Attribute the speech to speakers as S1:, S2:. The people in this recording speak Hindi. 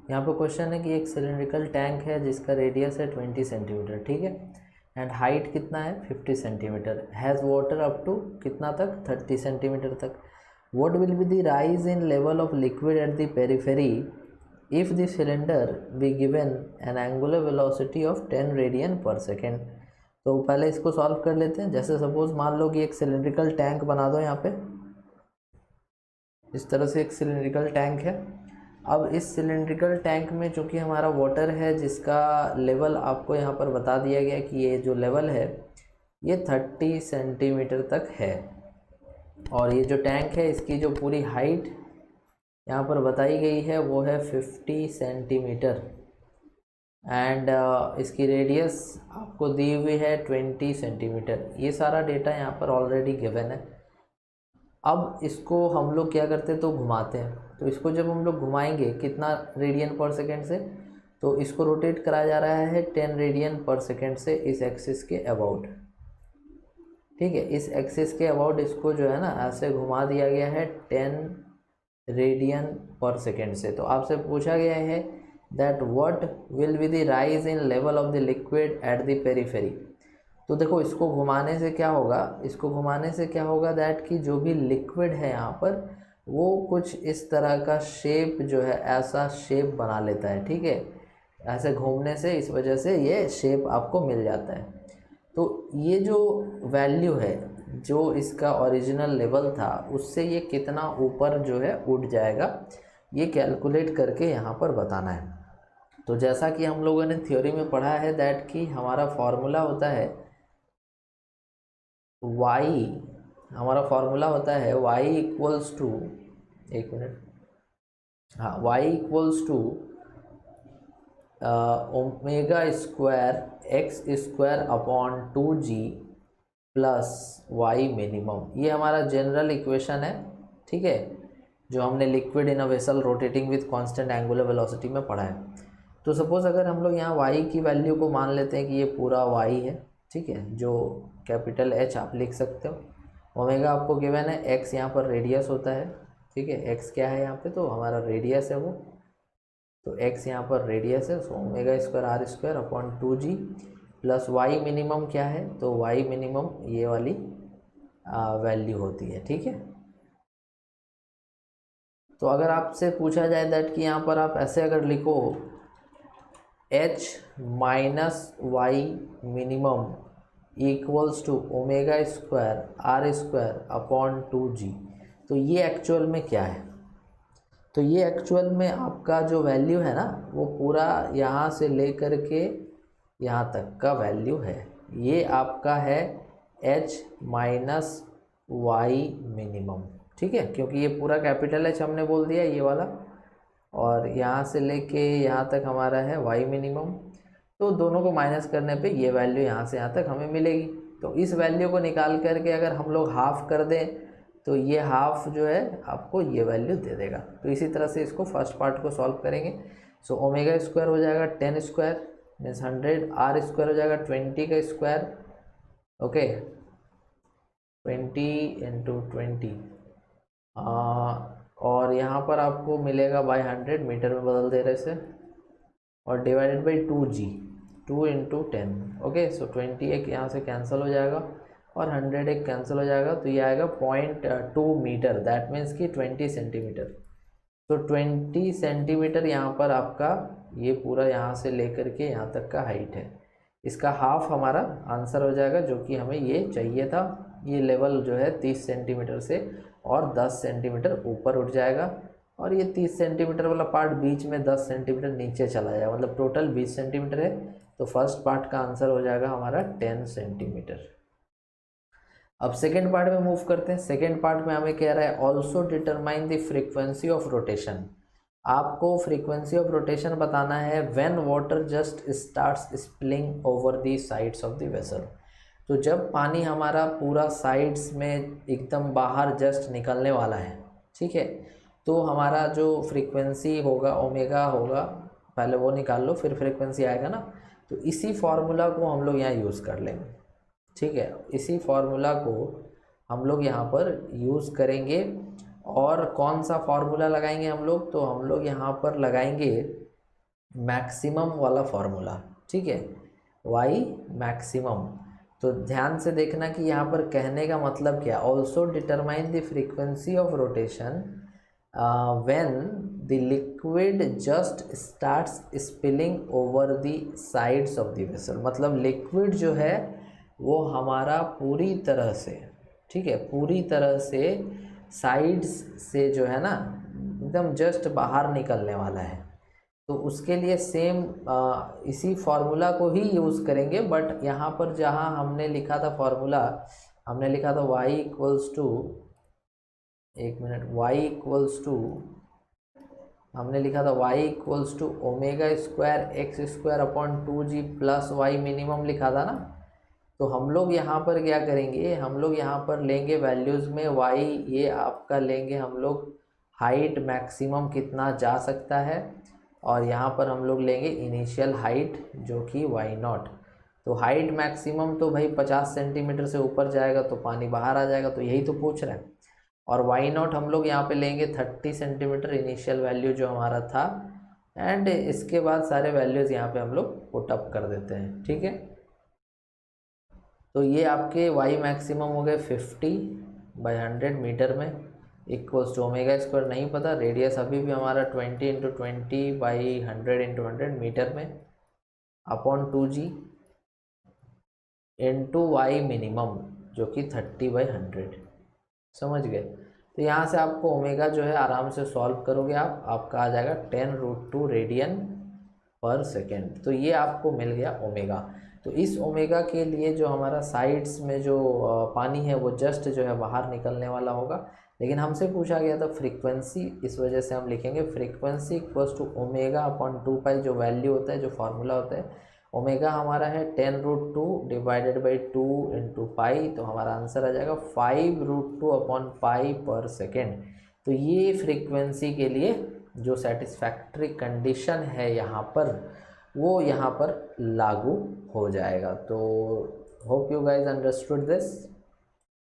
S1: यहाँ पे क्वेश्चन है कि एक सिलेंड्रिकल टैंक है जिसका रेडियस है 20 सेंटीमीटर, ठीक है, एंड हाइट कितना है 50 centimetre, has water up to कितना तक 30 सेंटीमीटर तक. What will be the rise in level of liquid at the periphery if the cylinder be given an angular velocity of 10 radian per second. तो पहले इसको सॉल्व कर लेते हैं. जैसे सपोज मान लो कि एक सिलेंड्रिकल टैंक बना दो, यहाँ पे इस तरह से एक सिलेंड्रिकल टैंक है. अब इस सिलेंड्रिकल टैंक में चूँकि हमारा वाटर है जिसका लेवल आपको यहाँ पर बता दिया गया कि ये जो लेवल है ये 30 सेंटीमीटर तक है, और ये जो टैंक है इसकी जो पूरी हाइट यहाँ पर बताई गई है वो है 50 सेंटीमीटर, एंड इसकी रेडियस आपको दी हुई है 20 सेंटीमीटर. ये सारा डेटा यहाँ पर ऑलरेडी गिवन है. अब इसको हम लोग क्या करते हैं, तो घुमाते हैं. तो इसको जब हम लोग घुमाएंगे कितना रेडियन पर सेकेंड से, तो इसको रोटेट कराया जा रहा है 10 रेडियन पर सेकेंड से इस एक्सिस के अबाउट. ठीक है, इस एक्सिस के अबाउट इसको जो है ना ऐसे घुमा दिया गया है 10 रेडियन पर सेकेंड से. तो आपसे पूछा गया है that what will be the rise in level of the liquid at the periphery. तो देखो इसको घुमाने से क्या होगा, इसको घुमाने से क्या होगा दैट कि जो भी लिक्विड है यहाँ पर वो कुछ इस तरह का शेप जो है ऐसा शेप बना लेता है. ठीक है, ऐसे घूमने से इस वजह से ये शेप आपको मिल जाता है. तो ये जो वैल्यू है जो इसका ओरिजिनल लेवल था उससे ये कितना ऊपर जो है उठ जाएगा, ये कैलकुलेट करके यहाँ पर बताना है. तो जैसा कि हम लोगों ने थ्योरी में पढ़ा है दैट कि हमारा फॉर्मूला होता है y, हमारा फॉर्मूला होता है y इक्वल्स टू, एक मिनट, हाँ, y equals to omega square x square upon 2g plus y minimum. ये हमारा जनरल इक्वेशन है. ठीक है, जो हमने liquid in a vessel rotating with constant angular velocity में पढ़ा है. तो सपोज़ अगर हम लोग यहाँ y की वैल्यू को मान लेते हैं कि ये पूरा y है. ठीक है, जो कैपिटल H आप लिख सकते हो. ओमेगा आपको गिवन है, x यहाँ पर रेडियस होता है. ठीक है, x क्या है यहाँ पे, तो हमारा रेडियस है वो, तो x यहाँ पर रेडियस है. So omega square r square upon 2g plus y minimum क्या है, तो y मिनिमम ये वाली वैल्यू होती है. ठीक है, तो अगर आपसे पूछा जाए दैट कि यहाँ पर आप ऐसे अगर लिखो h minus y minimum equals to omega square r square upon 2g, तो ये एक्चुअल में क्या है, तो ये एक्चुअल में आपका जो वैल्यू है ना वो पूरा यहाँ से लेकर के यहाँ तक का वैल्यू है. ये आपका है h माइनस वाई मिनिमम. ठीक है, क्योंकि ये पूरा कैपिटल H हमने बोल दिया ये वाला, और यहाँ से लेके यहाँ तक हमारा है y मिनिमम. तो दोनों को माइनस करने पे ये वैल्यू यहाँ से यहाँ तक हमें मिलेगी. तो इस वैल्यू को निकाल करके अगर हम लोग हाफ कर दें तो ये हाफ जो है आपको ये वैल्यू दे देगा. तो इसी तरह से इसको फर्स्ट पार्ट को सॉल्व करेंगे. सो ओमेगा स्क्वायर हो जाएगा 10 स्क्वायर मीन्स 100, आर स्क्वायर हो जाएगा 20 का स्क्वायर. ओके, 20 इंटू 20, और यहाँ पर आपको मिलेगा बाई 100, मीटर में बदल दे रहे से, और divided by 2g, 2 into 10. Okay, so 20 एक यहाँ से कैंसिल हो जाएगा और 100 एक कैंसिल हो जाएगा, तो ये आएगा 0.2 मीटर, दैट मीन्स कि 20 सेंटीमीटर. तो 20 सेंटीमीटर यहाँ पर आपका ये पूरा यहाँ से लेकर के यहाँ तक का हाइट है. इसका हाफ हमारा आंसर हो जाएगा, जो कि हमें ये चाहिए था. ये लेवल जो है 30 सेंटीमीटर से और 10 सेंटीमीटर ऊपर उठ जाएगा, और ये 30 सेंटीमीटर वाला पार्ट बीच में 10 सेंटीमीटर नीचे चला जाएगा, मतलब टोटल 20 सेंटीमीटर है. तो फर्स्ट पार्ट का आंसर हो जाएगा हमारा 10 सेंटीमीटर. अब सेकेंड पार्ट में मूव करते हैं. सेकेंड पार्ट में हमें कह रहा है also determine the frequency of rotation. आपको फ्रीक्वेंसी ऑफ रोटेशन बताना है when water just starts spilling over the sides of the vessel. तो जब पानी हमारा पूरा साइड्स में एकदम बाहर जस्ट निकलने वाला है, ठीक है, तो हमारा जो फ्रीक्वेंसी होगा ओमेगा होगा, पहले वो निकाल लो फिर फ्रीक्वेंसी आएगा ना. तो इसी फार्मूला को हम लोग यहाँ यूज़ कर लेंगे. ठीक है, इसी फार्मूला को हम लोग यहाँ पर यूज़ करेंगे. और कौन सा फार्मूला लगाएंगे हम लोग, तो हम लोग यहाँ पर लगाएंगे मैक्सिमम वाला फॉर्मूला, ठीक है, वाई मैक्सिमम। तो ध्यान से देखना कि यहाँ पर कहने का मतलब क्या, also determine the frequency of rotation when the liquid just starts spilling over the sides of the vessel. मतलब लिक्विड जो है वो हमारा पूरी तरह से, ठीक है, पूरी तरह से साइड्स से जो है ना एकदम जस्ट बाहर निकलने वाला है। तो उसके लिए सेम इसी फॉर्मूला को ही यूज़ करेंगे, बट यहाँ पर जहाँ हमने लिखा था फॉर्मूला, हमने लिखा था y इक्वल्स टू, एक मिनट, y इक्वल्स टू, हमने लिखा था y equals to omega square x square upon 2g plus y minimum लिखा था ना। तो हम लोग यहाँ पर क्या करेंगे, हम लोग यहाँ पर लेंगे वैल्यूज़ में y, ये आपका लेंगे हम लोग हाइट मैक्सिमम कितना जा सकता है, और यहाँ पर हम लोग लेंगे इनिशियल हाइट जो कि वाई नॉट। तो हाइट मैक्सिमम तो भाई 50 सेंटीमीटर से ऊपर जाएगा तो पानी बाहर आ जाएगा, तो यही तो पूछ रहे हैं। और वाई नॉट हम लोग यहाँ पे लेंगे 30 सेंटीमीटर इनिशियल वैल्यू जो हमारा था, एंड इसके बाद सारे वैल्यूज़ यहाँ पे हम लोग पुट अप कर देते हैं, ठीक है। तो ये आपके वाई मैक्सिमम हो गए 50/100 मीटर में, इक्वल्स टू ओमेगा स्क्वायर नहीं पता, रेडियस अभी भी हमारा 20×20/100 मीटर में, upon 2g into Y minimum जो कि 30/100। समझ गए। तो यहाँ से आपको ओमेगा जो है आराम से सॉल्व करोगे आप, आपका आ जाएगा 10√2 रेडियन पर सेकेंड। तो ये आपको मिल गया ओमेगा। तो इस ओमेगा के लिए जो हमारा साइड्स में जो पानी है वो जस्ट जो है बाहर निकलने वाला होगा, लेकिन हमसे पूछा गया था फ्रीक्वेंसी, इस वजह से हम लिखेंगे frequency equals to omega upon 2 pi, जो वैल्यू होता है, जो फार्मूला होता है। ओमेगा हमारा है 10√2 डिवाइडेड बाई 2 इंटू पाई, तो हमारा आंसर आ जाएगा 5√2 अपॉन पाई पर सेकेंड। तो ये फ्रीक्वेंसी के लिए जो सेटिस्फैक्ट्री कंडीशन है यहाँ पर, वो यहाँ पर लागू हो जाएगा। तो hope you guys understood this.